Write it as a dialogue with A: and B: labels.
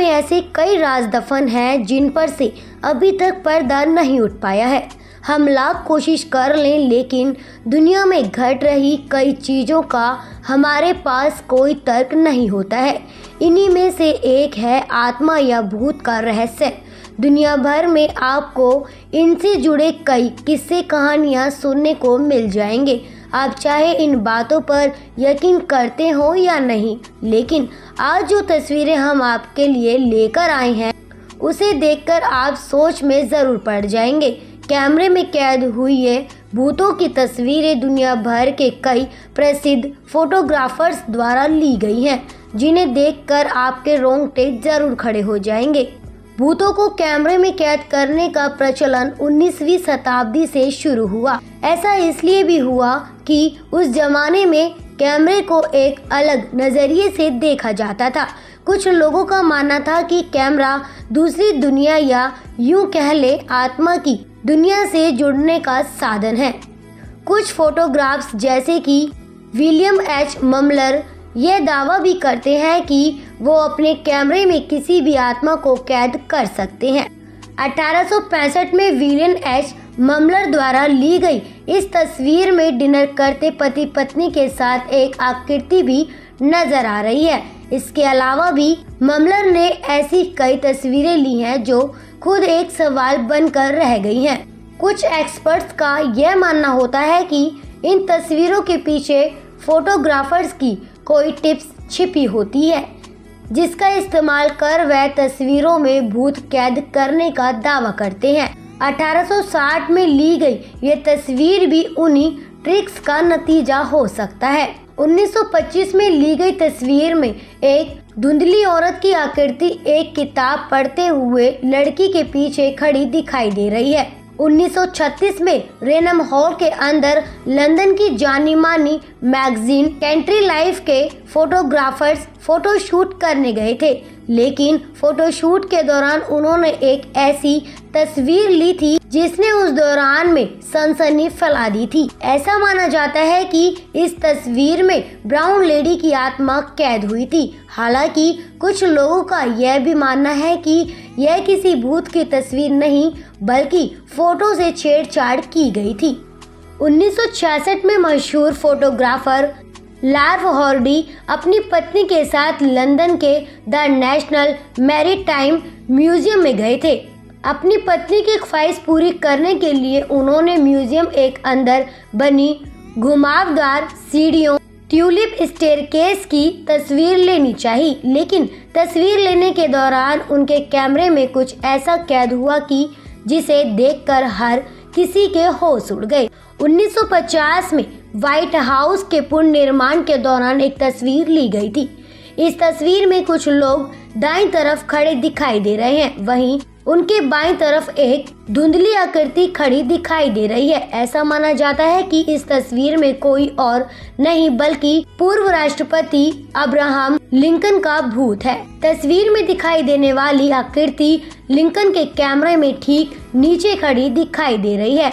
A: में ऐसे कई राज दफन हैं जिन पर से अभी तक पर्दा नहीं उठ पाया है। हम लाख कोशिश कर लें, लेकिन दुनिया में घट रही कई चीज़ों का हमारे पास कोई तर्क नहीं होता है। इन्हीं में से एक है आत्मा या भूत का रहस्य। दुनिया भर में आपको इनसे जुड़े कई किस्से कहानियाँ सुनने को मिल जाएंगे। आप चाहे इन बातों पर यकीन करते हो या नहीं, लेकिन आज जो तस्वीरें हम आपके लिए लेकर आए हैं उसे देखकर आप सोच में ज़रूर पड़ जाएंगे। कैमरे में कैद हुई ये भूतों की तस्वीरें दुनिया भर के कई प्रसिद्ध फोटोग्राफर्स द्वारा ली गई हैं, जिन्हें देखकर आपके रोंगटे जरूर खड़े हो जाएंगे। भूतों को कैमरे में कैद करने का प्रचलन 19वीं शताब्दी से शुरू हुआ। ऐसा इसलिए भी हुआ कि उस जमाने में कैमरे को एक अलग नजरिए से देखा जाता था। कुछ लोगों का मानना था कि कैमरा दूसरी दुनिया या यूं कह ले आत्मा की दुनिया से जुड़ने का साधन है। कुछ फोटोग्राफ्स जैसे कि विलियम एच ममलर यह दावा भी करते हैं कि वो अपने कैमरे में किसी भी आत्मा को कैद कर सकते हैं। 1865 में विलियम एच ममलर द्वारा ली गई इस तस्वीर में डिनर करते पति पत्नी के साथ एक आकृति भी नजर आ रही है। इसके अलावा भी ममलर ने ऐसी कई तस्वीरें ली हैं जो खुद एक सवाल बनकर रह गई हैं। कुछ एक्सपर्ट्स का यह मानना होता है कि इन तस्वीरों के पीछे फोटोग्राफर्स की कोई टिप्स छिपी होती है, जिसका इस्तेमाल कर वह तस्वीरों में भूत कैद करने का दावा करते हैं। 1860 में ली गई ये तस्वीर भी उन्हीं ट्रिक्स का नतीजा हो सकता है। 1925 में ली गई तस्वीर में एक धुंधली औरत की आकृति एक किताब पढ़ते हुए लड़की के पीछे खड़ी दिखाई दे रही है। 1936 में रेनम हॉल के अंदर लंदन की जानी मानी मैगजीन कंट्री लाइफ के फोटोग्राफर्स फोटोशूट करने गए थे, लेकिन फोटोशूट के दौरान उन्होंने एक ऐसी तस्वीर ली थी जिसने उस दौरान में सनसनी फैला दी थी। ऐसा माना जाता है कि इस तस्वीर में ब्राउन लेडी की आत्मा कैद हुई थी। हालांकि कुछ लोगों का यह भी मानना है कि यह किसी भूत की तस्वीर नहीं बल्कि फोटो से छेड़छाड़ की गई थी। 1966 में मशहूर फोटोग्राफर लार्व हॉर्डी अपनी पत्नी के साथ लंदन के द नेशनल मैरीटाइम म्यूजियम में गए थे। अपनी पत्नी की ख्वाहिश पूरी करने के लिए उन्होंने म्यूजियम एक अंदर बनी घुमावदार सीढ़ियों ट्यूलिप स्टेयरकेस की तस्वीर लेनी चाहिए, लेकिन तस्वीर लेने के दौरान उनके कैमरे में कुछ ऐसा कैद हुआ कि जिसे देखकर हर किसी के होश उड़ गए। 1950 में व्हाइट हाउस के पुनर्निर्माण के दौरान एक तस्वीर ली गई थी। इस तस्वीर में कुछ लोग दाईं तरफ खड़े दिखाई दे रहे हैं, वहीं उनके बाईं तरफ एक धुंधली आकृति खड़ी दिखाई दे रही है। ऐसा माना जाता है कि इस तस्वीर में कोई और नहीं बल्कि पूर्व राष्ट्रपति अब्राहम लिंकन का भूत है। तस्वीर में दिखाई देने वाली आकृति लिंकन के कैमरे में ठीक नीचे खड़ी दिखाई दे रही है।